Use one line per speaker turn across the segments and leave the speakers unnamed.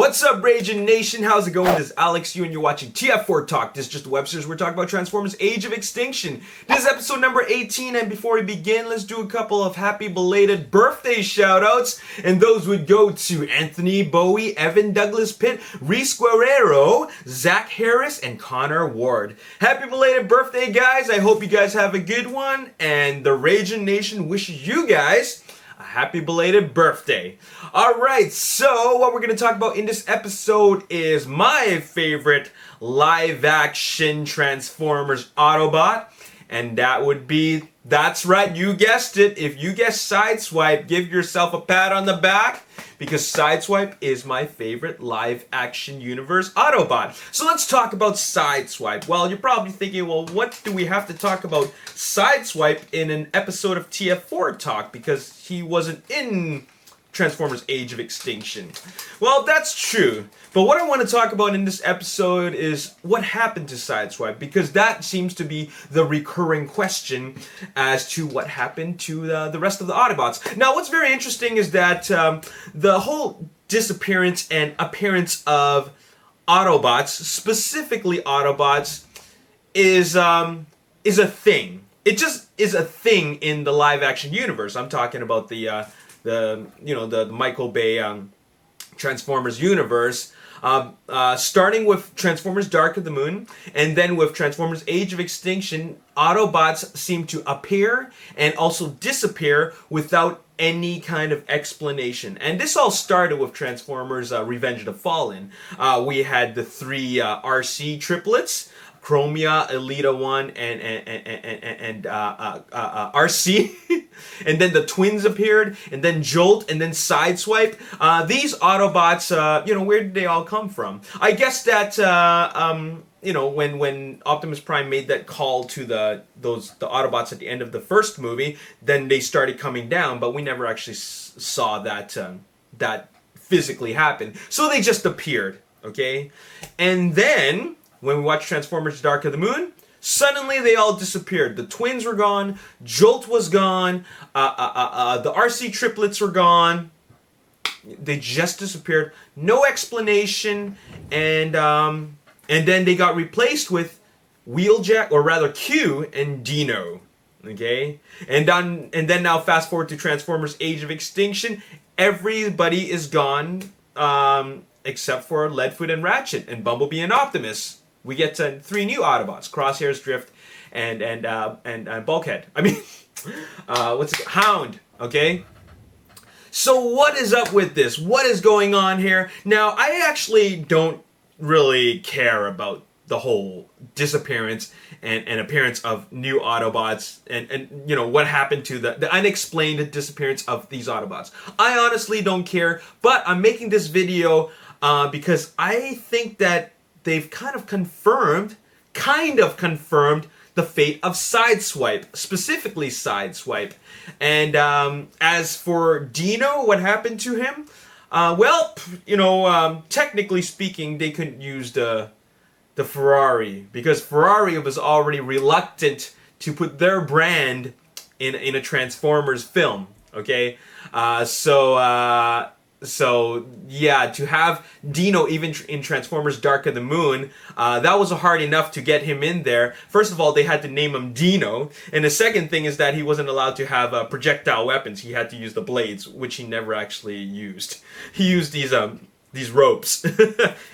What's up, Ragin Nation? How's it going? This is Alex, and you're watching TF4 Talk. This is just a web series we're talking about Transformers Age of Extinction. This is episode number 18, and before we begin, let's do a couple of happy belated birthday shoutouts. And those would go to Anthony Bowie, Evan Douglas Pitt, Reese Guerrero, Zach Harris, and Connor Ward. Happy belated birthday, guys. I hope you guys have a good one, and the Ragin Nation wishes you guys a happy belated birthday. Alright, so what we're going to talk about in this episode is my favorite live-action Transformers Autobot, and that would be, that's right, you guessed it. If you guessed Sideswipe, give yourself a pat on the back, because Sideswipe is my favorite live-action universe Autobot. So let's talk about Sideswipe. Well, you're probably thinking, well, what do we have to talk about Sideswipe in an episode of TF4 Talk, because he wasn't in Transformers Age of Extinction. Well, that's true. But what I want to talk about in this episode is what happened to Sideswipe, because that seems to be the recurring question as to what happened to the rest of the Autobots. Now, what's very interesting is that the whole disappearance and appearance of Autobots, specifically Autobots, is a thing. It just is a thing in the live-action universe. I'm talking about the Michael Bay Transformers universe, starting with Transformers Dark of the Moon, and then with Transformers Age of Extinction, Autobots seem to appear and also disappear without any kind of explanation. And this all started with Transformers Revenge of the Fallen. We had the three RC triplets, Chromia, Elita 1, and RC. And then the twins appeared, and then Jolt, and then Sideswipe. These Autobots, where did they all come from? I guess that, when Optimus Prime made that call to the Autobots at the end of the first movie, then they started coming down, but we never actually saw that physically happen. So they just appeared, okay? And then when we watched Transformers Dark of the Moon, suddenly they all disappeared. The twins were gone, Jolt was gone, the RC triplets were gone. They just disappeared. No explanation, and then they got replaced with Wheeljack, or rather Q and Dino. Okay? And then now fast forward to Transformers Age of Extinction. Everybody is gone, except for Leadfoot and Ratchet, and Bumblebee and Optimus. We get three new Autobots: Crosshairs, Drift, and Bulkhead. I mean, Hound. Okay. So what is up with this? What is going on here? Now, I actually don't really care about the whole disappearance and appearance of new Autobots and what happened to the unexplained disappearance of these Autobots. I honestly don't care, but I'm making this video because I think that they've kind of confirmed the fate of Sideswipe, specifically Sideswipe. And as for Dino, what happened to him? Technically speaking, they couldn't use the Ferrari, because Ferrari was already reluctant to put their brand in a Transformers film. Okay, So yeah, to have Dino even in Transformers Dark of the Moon, that was hard enough to get him in there. First of all, they had to name him Dino, and the second thing is that he wasn't allowed to have projectile weapons. He had to use the blades, which he never actually used. He used these ropes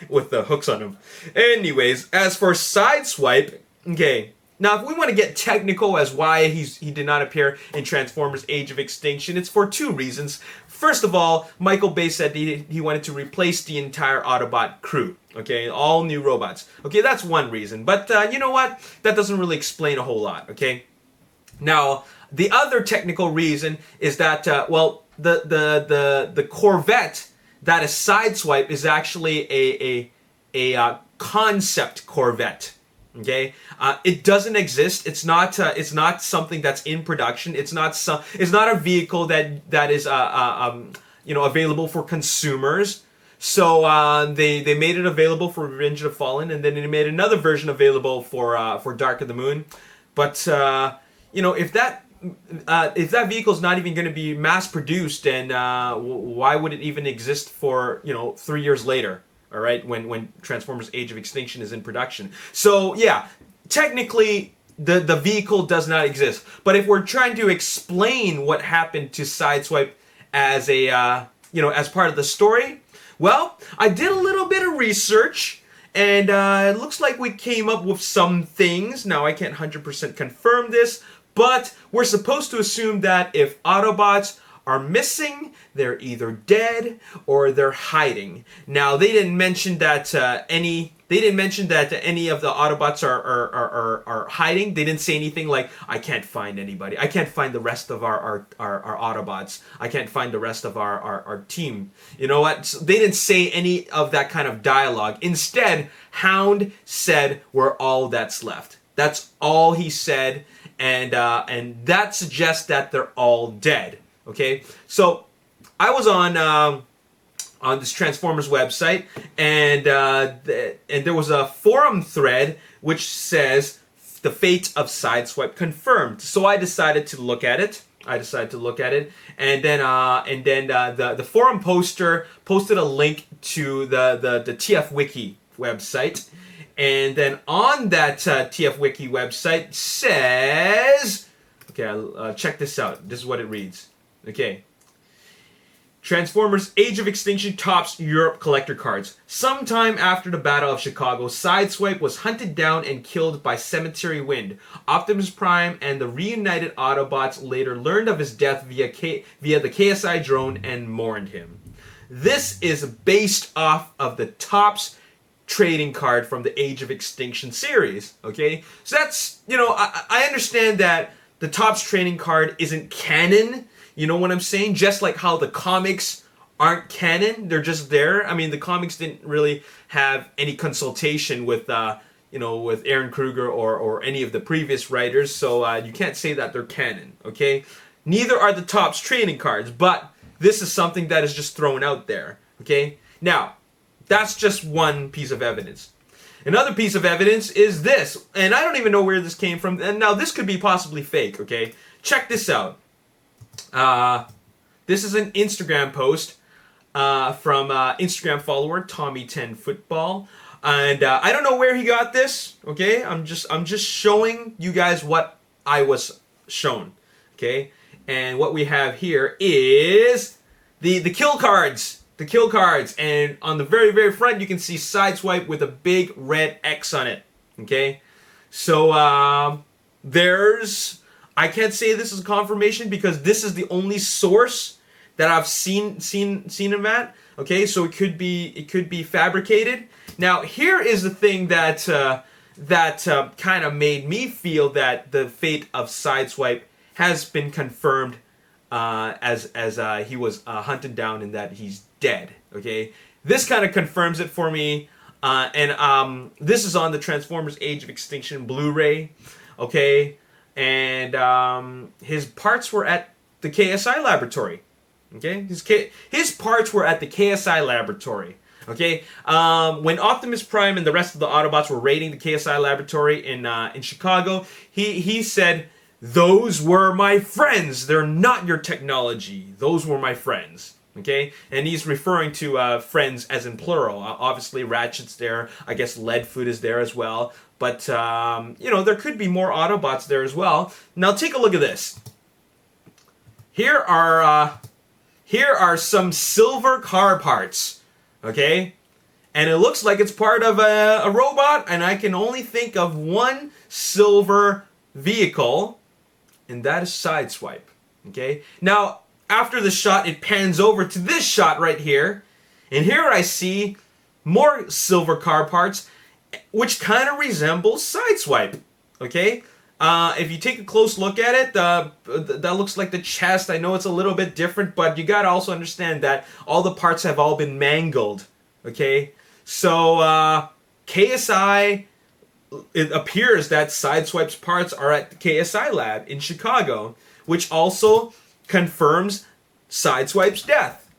with the hooks on them. Anyways, as for Sideswipe, okay. Now, if we want to get technical as why he did not appear in Transformers Age of Extinction, it's for two reasons. First of all, Michael Bay said he wanted to replace the entire Autobot crew. Okay, all new robots. Okay, that's one reason. But you know what? That doesn't really explain a whole lot. Okay. Now, the other technical reason is that the Corvette that is Sideswipe is actually a concept Corvette. Okay, it doesn't exist. It's not something that's in production. It's not a vehicle that is available for consumers. So they made it available for Revenge of the Fallen, and then they made another version available for Dark of the Moon. But if that if that vehicle is not even going to be mass produced, then why would it even exist for 3 years later? All right, when Transformers: Age of Extinction is in production. So yeah, technically the vehicle does not exist. But if we're trying to explain what happened to Sideswipe as a as part of the story, well, I did a little bit of research. And it looks like we came up with some things. Now, I can't 100% confirm this, but we're supposed to assume that if Autobots are missing, they're either dead or they're hiding. Now, they didn't mention that any of the Autobots are hiding. They didn't say anything like, I can't find anybody. I can't find the rest of our Autobots. I can't find the rest of our team. You know what? So they didn't say any of that kind of dialogue. Instead, Hound said, we're all that's left. That's all he said. And that suggests that they're all dead. Okay? So, I was on this Transformers website, and there was a forum thread which says the fate of Sideswipe confirmed. So I decided to look at it. And then the forum poster posted a link to the TF Wiki website, and then on that TF Wiki website says, okay, check this out. This is what it reads. Okay. Transformers: Age of Extinction tops Europe collector cards. Sometime after the Battle of Chicago, Sideswipe was hunted down and killed by Cemetery Wind. Optimus Prime and the reunited Autobots later learned of his death via the KSI drone and mourned him. This is based off of the Topps trading card from the Age of Extinction series. Okay? So that's, I understand that the Topps trading card isn't canon. You know what I'm saying? Just like how the comics aren't canon, they're just there. I mean, the comics didn't really have any consultation with, with Aaron Kruger or any of the previous writers, so you can't say that they're canon, okay? Neither are the Topps trading cards, but this is something that is just thrown out there, okay? Now, that's just one piece of evidence. Another piece of evidence is this, and I don't even know where this came from, and now this could be possibly fake, okay? Check this out. This is an Instagram post from Instagram follower Tommy10Football, and I don't know where he got this. Okay, I'm just showing you guys what I was shown. Okay, and what we have here is the kill cards. The kill cards, and on the very front you can see Sideswipe with a big red X on it. Okay, so there's. I can't say this is confirmation because this is the only source that I've seen of that. Okay, so it could be fabricated. Now here is the thing that kind of made me feel that the fate of Sideswipe has been confirmed as he was hunted down and that he's dead. Okay, this kind of confirms it for me. And this is on the Transformers: Age of Extinction Blu-ray. Okay. And his parts were at the KSI laboratory. Okay, his parts were at the KSI laboratory. Okay, when Optimus Prime and the rest of the Autobots were raiding the KSI laboratory in Chicago, he said, "Those were my friends. They're not your technology. Those were my friends." Okay, and he's referring to friends as in plural. Obviously, Ratchet's there. I guess Leadfoot is there as well. But, there could be more Autobots there as well. Now, take a look at this. Here are some silver car parts, okay? And it looks like it's part of a robot, and I can only think of one silver vehicle, and that is Sideswipe, okay? Now, after the shot, it pans over to this shot right here, and here I see more silver car parts, which kind of resembles Sideswipe, okay? If you take a close look at it, that looks like the chest. I know it's a little bit different, but you gotta also understand that all the parts have all been mangled, okay? So, KSI, it appears that Sideswipe's parts are at the KSI lab in Chicago, which also confirms Sideswipe's death,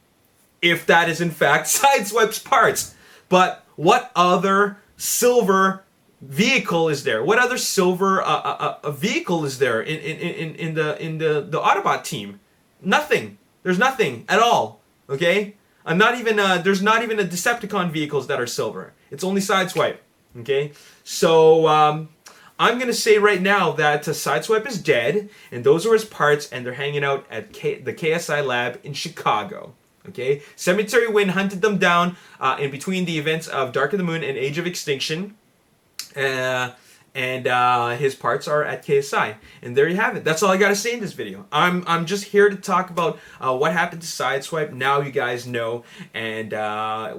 if that is in fact Sideswipe's parts. But what other silver vehicle is there? What other silver a vehicle is there in the Autobot team? Nothing. There's nothing at all. Okay, not even there's not even a Decepticon vehicles that are silver. It's only Sideswipe. Okay, so I'm gonna say right now that Sideswipe is dead, and those are his parts, and they're hanging out at the KSI lab in Chicago. Okay, Cemetery Wind hunted them down in between the events of Dark of the Moon and Age of Extinction. And his parts are at KSI, and there you have it. That's all I gotta say in this video. I'm just here to talk about what happened to Sideswipe. Now you guys know, and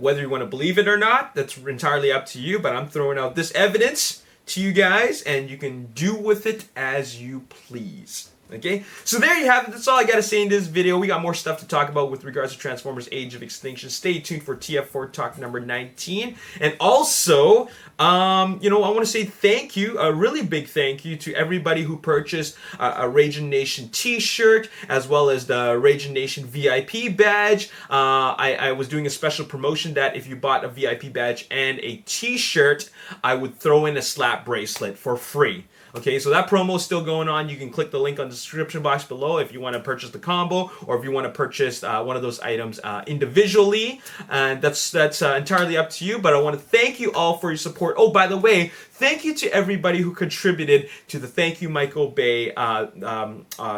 whether you want to believe it or not, that's entirely up to you. But I'm throwing out this evidence to you guys, and you can do with it as you please. Okay, so there you have it. That's all I gotta say in this video. We got more stuff to talk about with regards to Transformers Age of Extinction. Stay tuned for TF4 Talk number 19. And also, you know, I want to say thank you, a really big thank you to everybody who purchased a Ragin Nation t-shirt, as well as the Ragin Nation VIP badge. I was doing a special promotion that if you bought a VIP badge and a t-shirt, I would throw in a slap bracelet for free. Okay, so that promo is still going on. You can click the link on the description box below if you want to purchase the combo, or if you want to purchase one of those items individually. And that's entirely up to you. But I want to thank you all for your support. Oh, by the way, thank you to everybody who contributed to the Thank You Michael Bay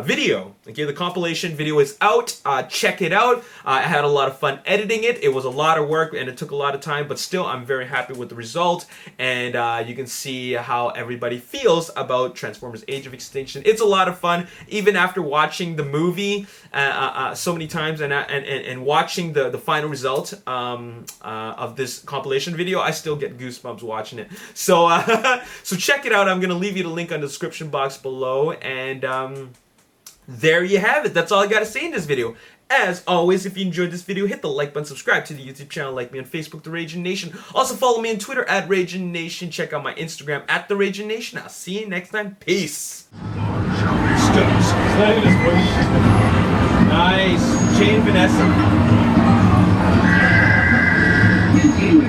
video. Okay, the compilation video is out. Check it out. I had a lot of fun editing it. It was a lot of work and it took a lot of time, but still I'm very happy with the result. And you can see how everybody feels about Transformers Age of Extinction. It's a lot of fun, even after watching the movie so many times and watching the final result of this compilation video. I still get goosebumps watching it. So so check it out. I'm gonna leave you the link on the description box below, and there you have it. That's all I gotta say in this video. As always, if you enjoyed this video, hit the like button, subscribe to the YouTube channel, like me on Facebook, The Ragin Nation. Also follow me on Twitter at Ragin Nation. Check out my Instagram at The Ragin Nation. I'll see you next time. Peace. Nice. Chain Vanessa.